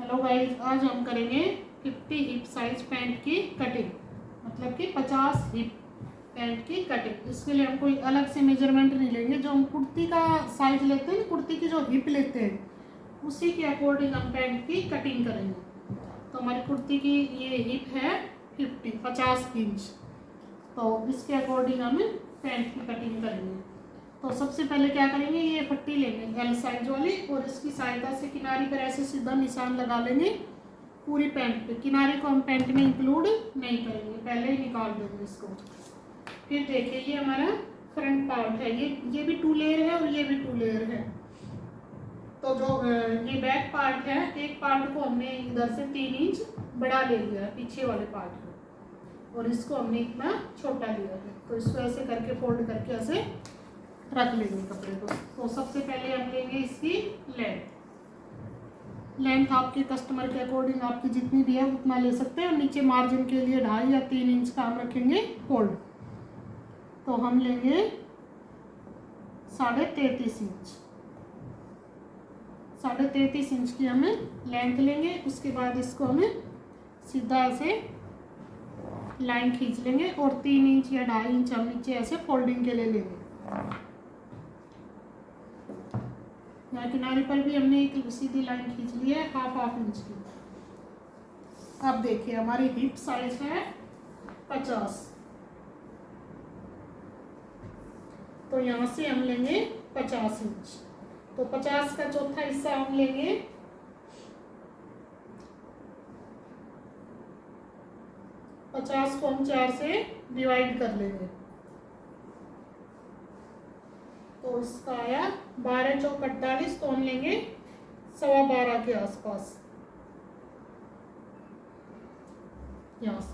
Hello guys, आज हम करेंगे 50 हिप साइज पैंट की कटिंग, मतलब कि 50 हिप पैंट की कटिंग। इसके लिए हम कोई अलग से मेजरमेंट नहीं लेंगे। जो हम कुर्ती का साइज लेते हैं, कुर्ती की जो हिप लेते हैं, उसी के अकॉर्डिंग हम पैंट की कटिंग करेंगे। तो हमारी कुर्ती की ये हिप है 50 इंच, तो इसके अकॉर्डिंग हम पैंट की कटिंग करेंगे। तो सबसे पहले क्या करेंगे, ये पट्टी लेंगे एल साइज वाली और इसकी सहायता से किनारी पर ऐसे सीधा निशान लगा लेंगे पूरी पैंट पे। किनारे को हम पैंट में इंक्लूड नहीं करेंगे, पहले ही निकाल देंगे इसको। फिर देखिए, ये हमारा फ्रंट पार्ट है, ये भी 2 लेयर है और ये भी 2 लेयर है। तो जो ये बैक पार्ट है, एक पार्ट को हमने इधर से 3 इंच बड़ा ले लिया है पीछे वाले पार्ट को, और इसको हमने इतना छोटा लिया है। तो इसको ऐसे करके फोल्ड करके ऐसे रख लेंगे कपड़े को। तो सबसे पहले हम लेंगे इसकी लेंथ आपके कस्टमर के अकॉर्डिंग आपकी जितनी भी है उतना ले सकते हैं। और नीचे मार्जिन के लिए 2.5 या 3 इंच का हम रखेंगे फोल्ड। तो हम लेंगे 33.5 इंच, 33.5 इंच की हमें लेंथ लेंगे। उसके बाद इसको हमें सीधा ऐसे लाइन खींच लेंगे और 3 इंच या 2.5 इंच हम नीचे ऐसे फोल्डिंग के लिए लेंगे। यहाँ किनारे पर भी हमने एक सीधी लाइन खींच ली है 1/2 इंच की। अब देखिए, हमारी हिप साइज है 50, तो यहाँ से हम लेंगे 50 इंच। तो 50 का चौथा हिस्सा हम लेंगे 50 को हम 4 से डिवाइड कर लेंगे। तो इसका आया 12 चौक 48, तो हम लेंगे 12.25 के आसपास यहाँ से।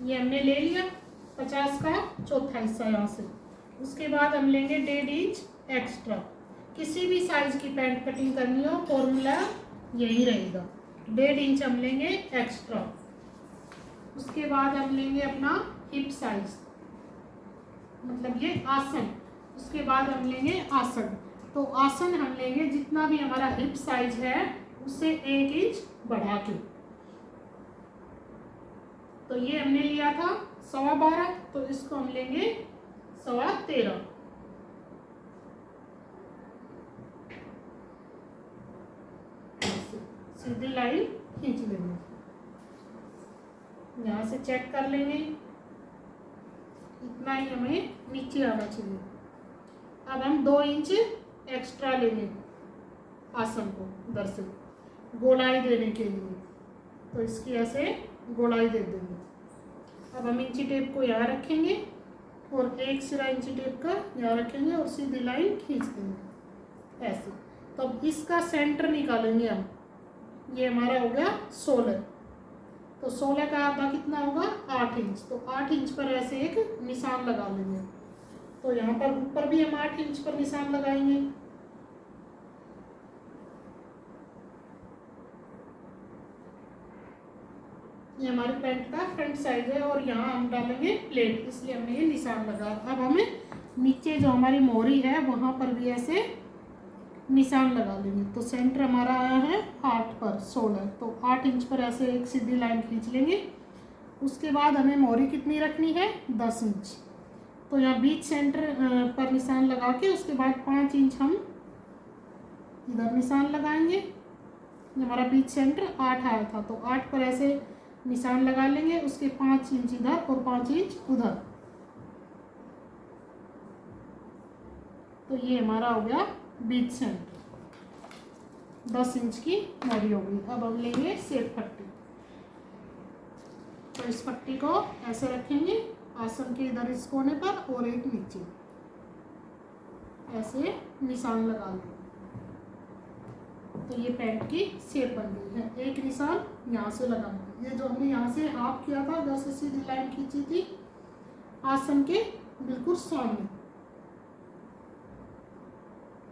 ये हमने ले लिया 50 का चौथा हिस्सा यहाँ से। उसके बाद हम लेंगे 1.5 इंच एक्स्ट्रा। किसी भी साइज की पैंट कटिंग करनी हो, फॉर्मूला यही रहेगा, 1.5 इंच हम लेंगे एक्स्ट्रा। उसके बाद हम लेंगे अपना हिप साइज, मतलब ये आसन। उसके बाद हम लेंगे आसन। तो आसन हम लेंगे जितना भी हमारा हिप साइज है उससे 1 इंच बढ़ा के। तो ये हमने लिया था 12.25, तो इसको हम लेंगे 13.25। सीधी लाइन खींच लेंगे, यहाँ से चेक कर लेंगे, इतना ही हमें नीचे आना चाहिए। अब हम 2 इंच एक्स्ट्रा लेंगे आसन को इधर से गोलाई देने के लिए। तो इसकी ऐसे गोलाई दे देंगे। अब हम इंची टेप को यहाँ रखेंगे और एक सिरा इंची टेप का यहाँ रखेंगे और सीधी लाइन खींच देंगे ऐसे। तो अब इसका सेंटर निकालेंगे हम। ये हमारा हो गया 16, तो 16 का आधा कितना होगा 8 इंच। तो 8 इंच पर ऐसे एक निशान लगा लेंगे। तो यहाँ पर ऊपर भी हम 8 इंच पर निशान लगाएंगे। ये हमारी पैंट का फ्रंट साइज है और यहाँ हम डालेंगे प्लेट, इसलिए हमने ये निशान लगाया। अब हमें नीचे जो हमारी मोहरी है वहाँ पर भी ऐसे निशान लगा लेंगे। तो सेंटर हमारा आया है हार्ट पर 16, तो 8 इंच पर ऐसे एक सीधी लाइन खींच लेंगे। उसके बाद हमें मोहरी कितनी रखनी है 10 इंच। तो यहाँ बीच सेंटर पर निशान लगा के उसके बाद 5 इंच हम इधर निशान लगाएंगे। हमारा बीच सेंटर 8 आया था, तो 8 पर ऐसे निशान लगा लेंगे। उसके 5 इंच इधर और 5 इंच उधर। तो ये हमारा हो गया बीच सेंटर, 10 इंच की मोहरी हो गई। अब हम लेंगे सेफ पट्टी। तो इस पट्टी को ऐसे रखेंगे आसन के इधर इस कोने पर और एक नीचे ऐसे निशान लगा लेंगे। तो ये पैंट की शेप बन गई है। एक निशान यहाँ से लगाएंगे। ये जो हमने यहाँ से हाफ किया था, जैसे सीधी लाइन खींची थी आसन के बिल्कुल सामने।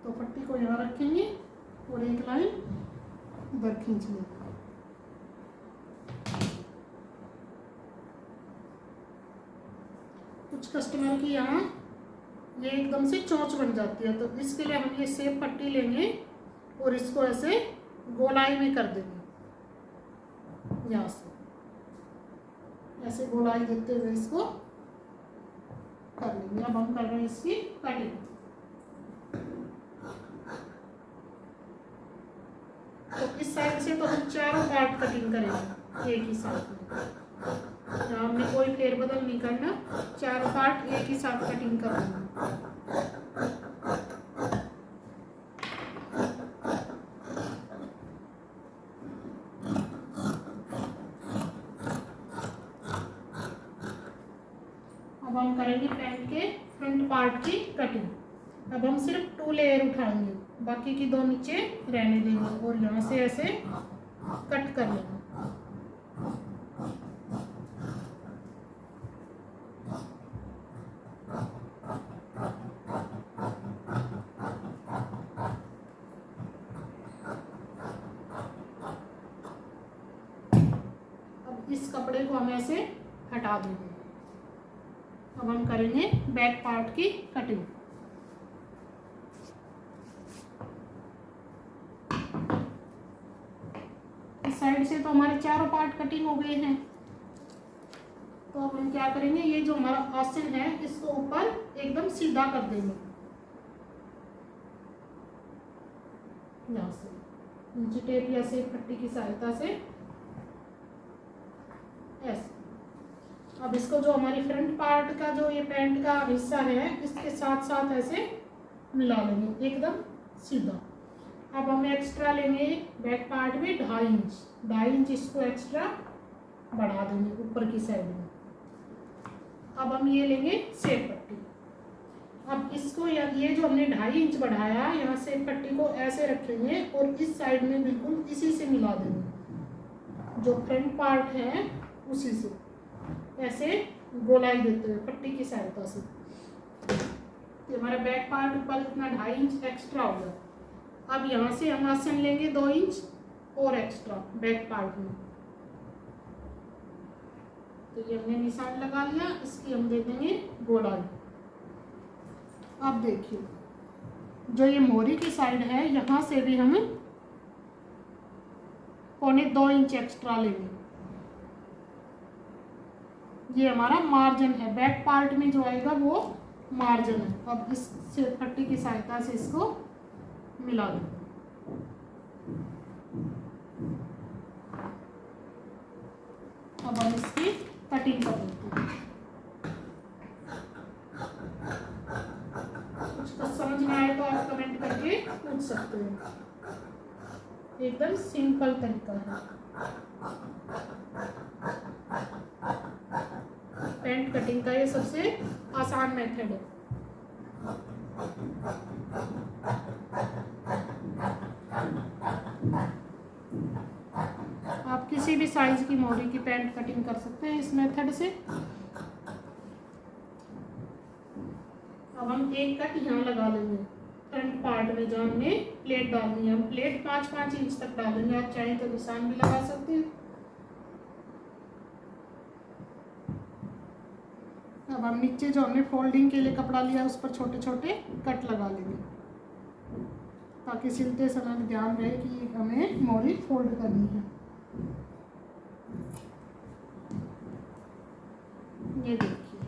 तो पट्टी को यहाँ रखेंगे और एक लाइन इधर खींच लेंगे। कुछ कस्टमर की यहाँ ये एकदम से चोंच बन जाती है। तो इसके लिए हम ये सेब पट्टी लेंगे और इसको ऐसे गोलाई में कर देंगे, यहाँ से ऐसे गोलाई देते हुए इसको कर लेंगे। अब हम कर रहे हैं इसकी कटिंग। तो इस साइड से तो हम चारों पार्ट कटिंग करेंगे एक ही साथ में, यहाँ हमने कोई फेरबदल नहीं करना, चारों पार्ट एक ही साथ कटिंग करेंगे। अब हम करेंगे पैंट के फ्रंट पार्ट की कटिंग। अब हम सिर्फ 2 लेयर उठाएंगे, बाकी की 2 नीचे रहने देंगे और यहाँ से ऐसे कट कर लेंगे। अब इस कपड़े को हम ऐसे हटा देंगे। अब हम करेंगे बैक पार्ट की कटिंग। इस साइड से तो हमारे चारों पार्ट कटिंग हो गए हैं। तो अब हम क्या करेंगे, ये जो हमारा आसन है इसको ऊपर एकदम सीधा कर देंगे, यहाँ से नीचे टेप या सेब पट्टी की सहायता से ऐसे। अब इसको जो हमारी फ्रंट पार्ट का जो ये पैंट का हिस्सा है इसके साथ साथ ऐसे मिला लेंगे एकदम सीधा। अब हम एक्स्ट्रा लेंगे बैक पार्ट में 2.5 इंच इसको एक्स्ट्रा बढ़ा देंगे ऊपर की साइड में। अब हम ये लेंगे सेब पट्टी। अब इसको ये जो हमने 2.5 इंच बढ़ाया यहाँ सेब पट्टी को ऐसे रखेंगे और इस साइड में बिल्कुल इसी से मिला देंगे, जो फ्रंट पार्ट है उसी से ऐसे गोलाई देते हुए पट्टी की सहायता से। तो हमारा बैक पार्ट ऊपर इतना 2.5 इंच एक्स्ट्रा हो गया। अब यहाँ से हम आसन लेंगे 2 इंच और एक्स्ट्रा बैक पार्ट में। तो ये हमने निशान लगा लिया, इसकी हम दे देंगे गोलाई। अब देखिए जो ये मोरी की साइड है यहाँ से भी हम 1.25 इंच एक्स्ट्रा लेंगे। ये हमारा मार्जिन है, बैक पार्ट में जो आएगा वो मार्जिन है। अब इस सेब पट्टी की सहायता से इसको मिला देंगे। अब हम इसकी कटिंग कर देते हैं। कुछ तो समझ में आए तो आप कमेंट करके पूछ सकते हैं, एकदम सिंपल तरीका है। पैंट कटिंग का ये सबसे आसान मेथड है। आप किसी भी साइज की मोरी की पैंट कटिंग कर सकते हैं इस मेथड से। अब हम एक कट यहाँ लगा लेंगे फ्रंट पार्ट में, जहाँ हमने प्लेट डालनी है। हम प्लेट 5-5 इंच तक डालेंगे, आप चाहें तो निशान भी लगा सकते हैं। अब हम नीचे जो हमने फोल्डिंग के लिए कपड़ा लिया उस पर छोटे छोटे कट लगा लेंगे, ताकि सिलते समय ध्यान रहे कि हमें मोरी फोल्ड करनी है। ये देखिए,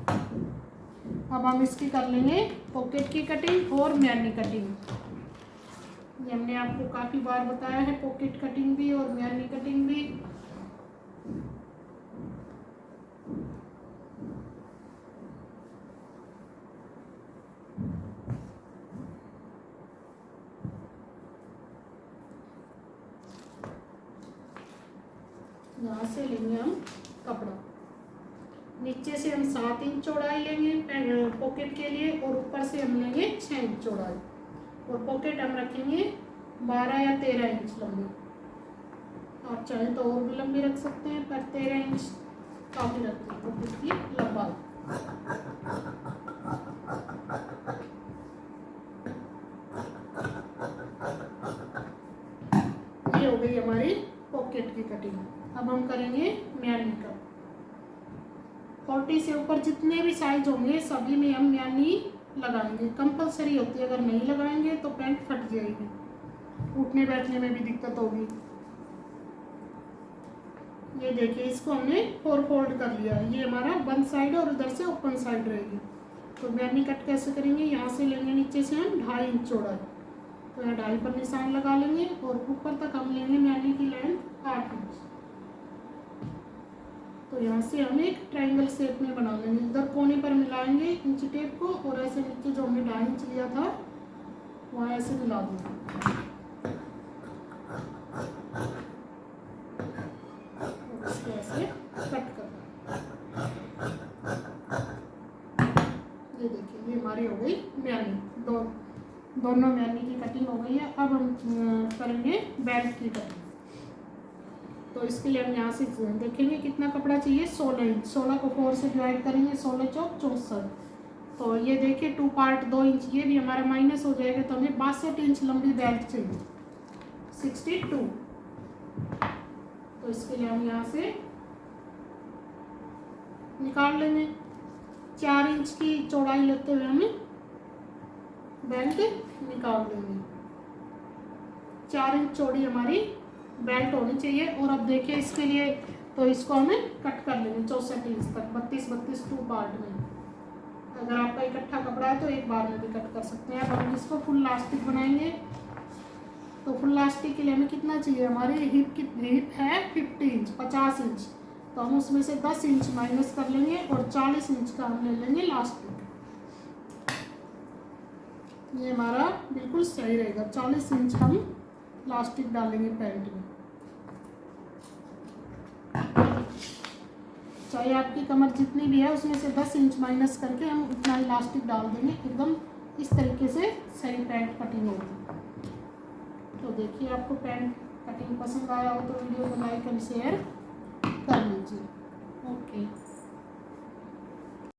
अब हम इसकी कर लेंगे पॉकेट की कटिंग और म्यानी कटिंग। ये हमने आपको काफ़ी बार बताया है, पॉकेट कटिंग भी और म्यानी कटिंग भी। यहाँ से लेंगे हम कपड़ा, नीचे से हम 7 इंच चौड़ाई लेंगे पॉकेट के लिए और ऊपर से हम लेंगे 6 इंच चौड़ाई, और पॉकेट हम रखेंगे 12 या 13 इंच लंबी। आप चाहें तो और भी लंबी रख सकते हैं, पर 13 इंच काफ़ी रखते हैं पॉकेट की लंबाई। ये हो गई हमारी पॉकेट की कटिंग। अब हम करेंगे म्यानी का। 40 से ऊपर जितने भी साइज होंगे सभी में हम म्यानी लगाएंगे, कंपलसरी होती है, अगर नहीं लगाएंगे तो पैंट फट जाएगी, उठने बैठने में भी दिक्कत होगी। ये देखिए इसको हमने 4 फोल्ड कर लिया है, ये हमारा बंद साइड है और इधर से ओपन साइड रहेगी। तो मैनी कट कैसे करेंगे, यहाँ से लेंगे नीचे से हम 2.5 इंच चौड़ा, तो यहाँ 2.5 पर निशान लगा लेंगे और ऊपर तक हम लेंगे मैनी की लेंथ 8 इंच। तो यहाँ से हम एक ट्रायंगल शेप में बना लेंगे, इधर कोने पर मिलाएंगे इंच टेप को और ऐसे नीचे जो हमने 2.5 इंच लिया था वहाँ ऐसे मिला देंगे। ऐसे कट करना। ये देखिए ये हमारी हो गई मैनी, दोनों मैनी की कटिंग हो गई है। अब हम करेंगे बेल्ट की कटिंग। तो इसके लिए हम यहाँ से देखेंगे कितना कपड़ा चाहिए, 16 इंच। 16 को 4 से डिवाइड करेंगे, 16 चौक 64। तो ये देखिए 2 पार्ट 2 इंच, ये भी हमारा माइनस हो जाएगा, तो हमें 62 इंच लंबी बेल्ट चाहिए, 62। तो इसके लिए हम यहाँ से निकाल लेंगे, 4 इंच की चौड़ाई लेते हुए हमें बेल्ट निकाल लेंगे। 4 इंच चौड़ी हमारी बेल्ट होनी चाहिए। और अब देखिए इसके लिए तो इसको हमें कट कर लेंगे 64 इंच तक, 32-32 2 पार्ट में। अगर आपका इकट्ठा कपड़ा है तो एक बार में भी कट कर सकते हैं। अब हम इसको फुल लास्टिक बनाएंगे। तो फुल लास्टिक के लिए हमें कितना चाहिए, हमारी हिप है 50 इंच, 50 इंच, तो हम उसमें से 10 इंच माइनस कर लेंगे और 40 इंच का हम ले लेंगे लास्टिक। ये हमारा बिल्कुल सही रहेगा, 40 इंच हम लास्टिक डालेंगे पैंट में। चाहे आपकी कमर जितनी भी है उसमें से 10 इंच माइनस करके हम उतना ही लास्टिक डाल देंगे, एकदम इस तरीके से सही पैंट कटिंग होगी। तो देखिए आपको पैंट कटिंग पसंद आया हो तो वीडियो को लाइक एंड शेयर